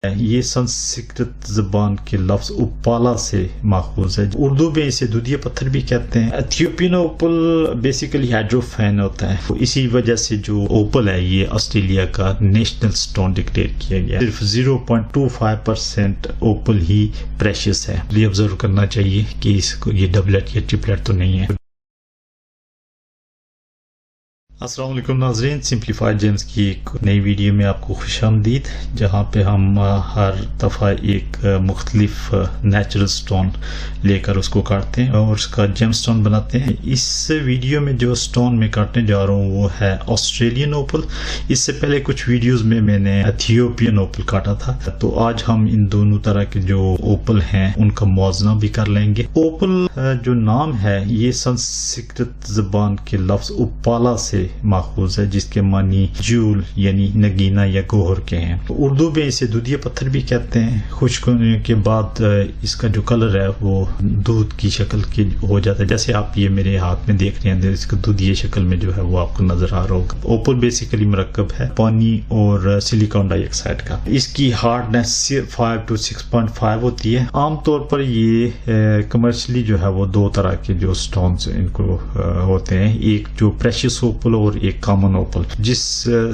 یہ سنسکرت زبان کے لفظ اپالا سے ماخوذ ہے. اردو میں اسے دودھیا پتھر بھی کہتے ہیں. ایتھیوپین اوپل بیسیکلی ہائیڈروفین ہوتا ہے. اسی وجہ سے جو اوپل ہے یہ آسٹریلیا کا نیشنل سٹون ڈکلیئر کیا گیا. صرف 0.25% اوپل ہی پریشیس ہے. یہ آبزرو کرنا چاہیے کہ اس کو یہ ڈبلٹ یا ٹرپلٹ تو نہیں ہے. السلام علیکم ناظرین، سمپلیفائڈ جیمز کی ایک نئی ویڈیو میں آپ کو خوش آمدید، جہاں پہ ہم ہر دفعہ ایک مختلف نیچرل سٹون لے کر اس کو کاٹتے ہیں اور اس کا جیم سٹون بناتے ہیں. اس ویڈیو میں جو سٹون میں کاٹنے جا رہا ہوں وہ ہے آسٹریلین اوپل. اس سے پہلے کچھ ویڈیوز میں نے ایتھیوپین اوپل کاٹا تھا، تو آج ہم ان دونوں طرح کے جو اوپل ہیں ان کا موازنہ بھی کر لیں گے. اوپل جو نام ہے یہ سنسکرت زبان کے لفظ اپالا سے ماخوذ ہے، جس کے معنی جول یعنی نگینا یا گوہر کے ہیں. اردو میں اسے دودھیا پتھر بھی کہتے ہیں. خشک ہونے کے بعد اس کا جو کلر ہے وہ دودھ کی شکل کی ہو جاتا ہے، جیسے آپ یہ میرے ہاتھ میں دیکھ رہے ہیں. اس کا دودھیا شکل میں جو ہے وہ آپ کو نظر آ رہا ہوگا. اوپل بیسیکلی مرکب ہے پانی اور سلیکان ڈائی آکسائڈ کا. اس کی ہارڈنیس 5 to 6.5 ہوتی ہے. عام طور پر یہ کمرشلی جو ہے وہ دو طرح کے جو سٹونز ان کو ہوتے ہیں، ایک جو پریشیس اوپل اور ایک کامن اوپل. جس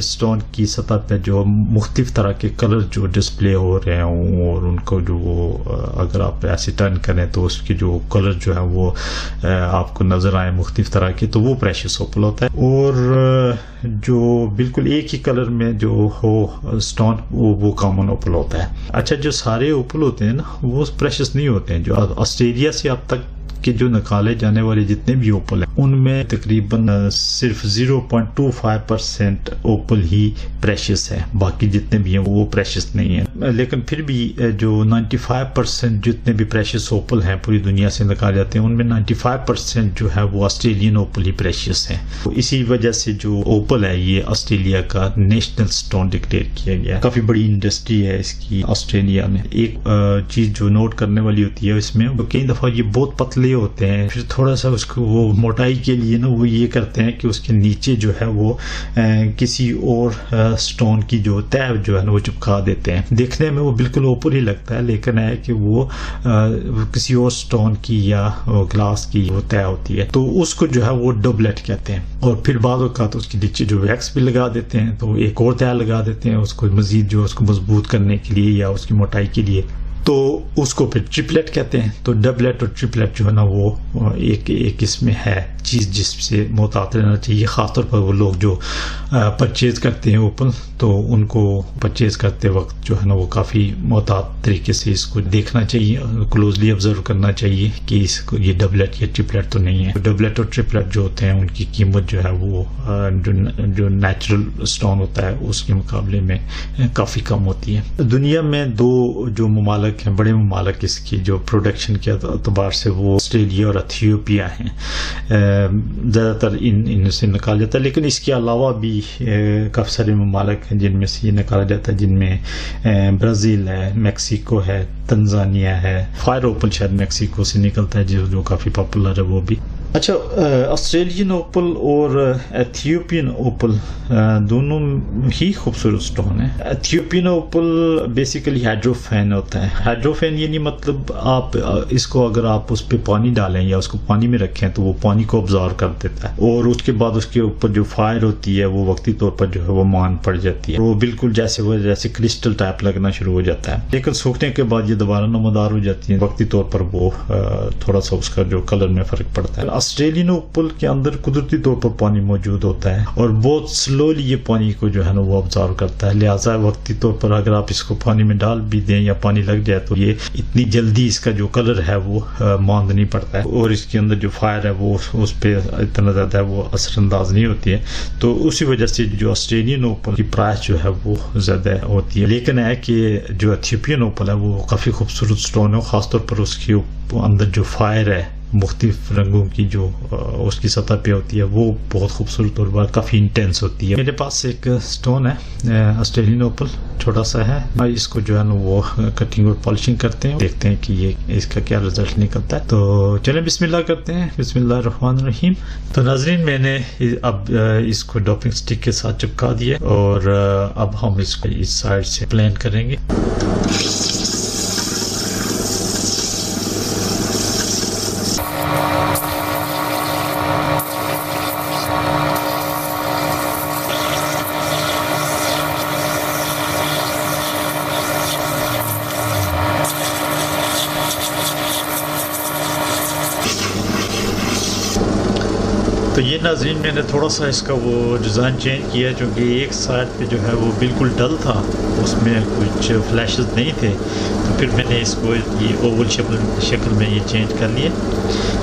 سٹون کی سطح پہ جو مختلف طرح کے کلر جو ڈسپلے ہو رہے ہوں اور ان کو جو اگر آپ ایسے ٹرن کریں تو اس کے جو کلر جو ہے وہ آپ کو نظر آئے مختلف طرح کے، تو وہ پریشیس اوپل ہوتا ہے. اور جو بالکل ایک ہی کلر میں جو ہو سٹون وہ کامن اوپل ہوتا ہے. اچھا، جو سارے اوپل ہوتے ہیں نا وہ پریشیس نہیں ہوتے ہیں. جو آسٹریلیا سے اب تک کہ جو نکالے جانے والے جتنے بھی اوپل ہیں ان میں تقریباً صرف 0.25% اوپل ہی پریشیس ہے. باقی جتنے بھی ہیں وہ پریشیس نہیں ہیں. لیکن پھر بھی جو 95% جتنے بھی پریشیس اوپل ہیں پوری دنیا سے نکالے جاتے ہیں ان میں 95% جو ہے وہ آسٹریلین اوپل ہی پریشیس ہیں. اسی وجہ سے جو اوپل ہے یہ آسٹریلیا کا نیشنل سٹون ڈکلیئر کیا گیا. کافی بڑی انڈسٹری ہے اس کی آسٹریلیا میں. ایک چیز جو نوٹ کرنے والی ہوتی ہے اس میں کئی دفعہ یہ بہت پتلے ہوتے ہیں، پھر تھوڑا سا اس کو وہ موٹائی کے لیے نا وہ یہ کرتے ہیں کہ اس کے نیچے جو ہے وہ کسی اور سٹون کی جو تہ جو ہے نا وہ چپکا دیتے ہیں. دیکھنے میں وہ بالکل اوپر ہی لگتا ہے، لیکن ہے کہ وہ کسی اور سٹون کی یا گلاس کی وہ تہ ہوتی ہے، تو اس کو جو ہے وہ ڈبلٹ کہتے ہیں. اور پھر بعض اوقات اس کے نیچے جو ویکس بھی لگا دیتے ہیں، تو ایک اور تہ لگا دیتے ہیں اس کو مزید جو اس کو مضبوط کرنے کے لیے یا اس کی موٹائی کے لیے، تو اس کو پھر ٹرپلٹ کہتے ہیں. تو ڈبلٹ اور ٹرپلٹ جو ہے نا وہ ایک اس میں ہے چیز جس سے محتاط رہنا چاہیے. خاص طور پر وہ لوگ جو پرچیز کرتے ہیں اوپل، تو ان کو پرچیز کرتے وقت جو ہے نا وہ کافی محتاط طریقے سے اس کو دیکھنا چاہیے، کلوزلی آبزرو کرنا چاہیے کہ اس کو یہ ڈبلٹ یا ٹرپلٹ تو نہیں ہے. ڈبلٹ اور ٹرپلٹ جو ہوتے ہیں ان کی قیمت جو ہے وہ جو نیچرل سٹون ہوتا ہے اس کے مقابلے میں کافی کم ہوتی ہے. دنیا میں دو جو ممالک ہیں، بڑے ممالک اس کی جو پروڈکشن کے اعتبار سے، وہ آسٹریلیا اور ایتھیوپیا ہیں. زیادہ تر ان سے نکالا جاتا ہے، لیکن اس کے علاوہ بھی کافی سارے ممالک ہیں جن میں سے یہ نکالا جاتا ہے، جن میں برازیل ہے، میکسیکو ہے، تنزانیہ ہے. فائر اوپل شاید میکسیکو سے نکلتا ہے جو کافی پاپولر ہے وہ بھی. اچھا، آسٹریلین اوپل اور ایتھیوپین اوپل دونوں ہی خوبصورت سٹون ہیں. ایتھیوپین اوپل بیسیکلی ہائیڈروفین ہوتا ہے. ہائیڈروفین یعنی مطلب آپ اس کو اگر آپ اس پہ پانی ڈالیں یا اس کو پانی میں رکھیں تو وہ پانی کو ابزارو کر دیتا ہے، اور اس کے بعد اس کے اوپر جو فائر ہوتی ہے وہ وقتی طور پر جو ہے وہ مان پڑ جاتی ہے. وہ بالکل جیسے کرسٹل ٹائپ لگنا شروع ہو جاتا ہے، لیکن سوکھنے کے بعد یہ دوبارہ نمودار ہو جاتی ہے. وقتی طور پر وہ تھوڑا سا اس کا جو کلر میں فرق پڑتا ہے. آسٹریلین اوپل کے اندر قدرتی طور پر پانی موجود ہوتا ہے اور بہت سلولی یہ پانی کو جو ہے نا وہ ابزارو کرتا ہے. لہٰذا وقتی طور پر اگر آپ اس کو پانی میں ڈال بھی دیں یا پانی لگ جائے تو یہ اتنی جلدی اس کا جو کلر ہے وہ ماند نہیں پڑتا ہے، اور اس کے اندر جو فائر ہے وہ اس پہ اتنا زیادہ وہ اثر انداز نہیں ہوتی ہے. تو اسی وجہ سے جو آسٹریلین اوپل کی پرائس جو ہے وہ زیادہ ہوتی ہے. لیکن ہے کہ جو ایتھیوپین اوپل ہے وہ کافی خوبصورت سٹون ہے، خاص طور پر اس کے اندر جو فائر ہے مختلف رنگوں کی جو اس کی سطح پہ ہوتی ہے وہ بہت خوبصورت اور کافی انٹینس ہوتی ہے. میرے پاس ایک سٹون ہے آسٹریلین اوپل, چھوٹا سا ہے. اس کو جو ہے نا وہ کٹنگ اور پالشنگ کرتے ہیں, دیکھتے ہیں کہ یہ اس کا کیا رزلٹ نکلتا ہے. تو چلیں بسم اللہ کرتے ہیں. بسم اللہ الرحمن الرحیم. تو ناظرین میں نے اب اس کو ڈاپنگ سٹک کے ساتھ چپکا دیا اور اب ہم اس کو اس سائڈ سے پلین کریں گے. تو یہ ناظرین میں نے تھوڑا سا اس کا وہ ڈیزائن چینج کیا, چونکہ ایک سائڈ پہ جو ہے وہ بالکل ڈل تھا, اس میں کچھ فلیشز نہیں تھے, تو پھر میں نے اس کو یہ اوول شکل میں یہ چینج کر لیا.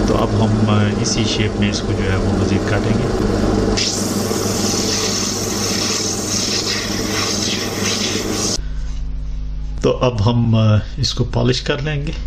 تو اب ہم اسی شیپ میں اس کو جو ہے وہ مزید کاٹیں گے. تو اب ہم اس کو پالش کر لیں گے.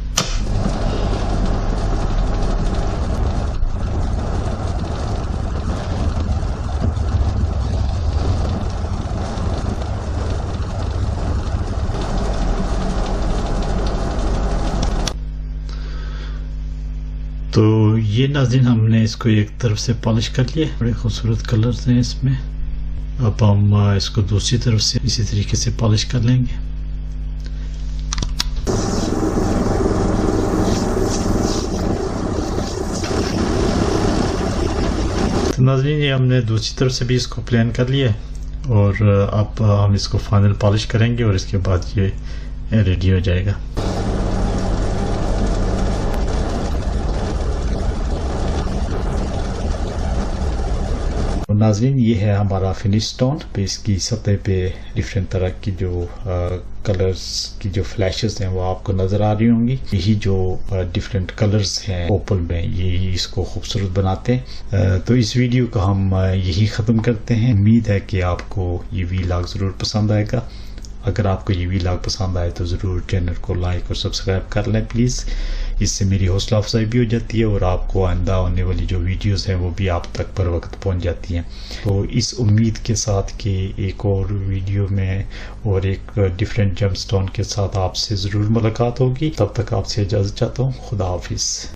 تو یہ ناظرین ہم نے اس کو ایک طرف سے پالش کر لیا, بڑے خوبصورت کلرز ہیں اس میں. اب ہم اس کو دوسری طرف سے اسی طریقے سے پالش کر لیں گے. تو ناظرین یہ ہم نے دوسری طرف سے بھی اس کو پلین کر لیا, اور اب ہم اس کو فائنل پالش کریں گے اور اس کے بعد یہ ریڈی ہو جائے گا. ناظرین یہ ہے ہمارا فنش سٹون. پہ اس کی سطح پہ ڈفرینٹ طرح کی جو کلرز کی جو فلیشز ہیں وہ آپ کو نظر آ رہی ہوں گی. یہی جو ڈفرینٹ کلرز ہیں اوپل میں یہی اس کو خوبصورت بناتے ہیں. تو اس ویڈیو کو ہم یہی ختم کرتے ہیں. امید ہے کہ آپ کو یہ ویلاگ ضرور پسند آئے گا. اگر آپ کو یہ ویلاگ پسند آئے تو ضرور چینل کو لائک اور سبسکرائب کر لیں پلیز. اس سے میری حوصلہ افزائی بھی ہو جاتی ہے اور آپ کو آئندہ ہونے والی جو ویڈیوز ہیں وہ بھی آپ تک پر وقت پہنچ جاتی ہیں. تو اس امید کے ساتھ کہ ایک اور ویڈیو میں اور ایک ڈیفرنٹ جم سٹون کے ساتھ آپ سے ضرور ملاقات ہوگی. تب تک آپ سے اجازت چاہتا ہوں. خدا حافظ.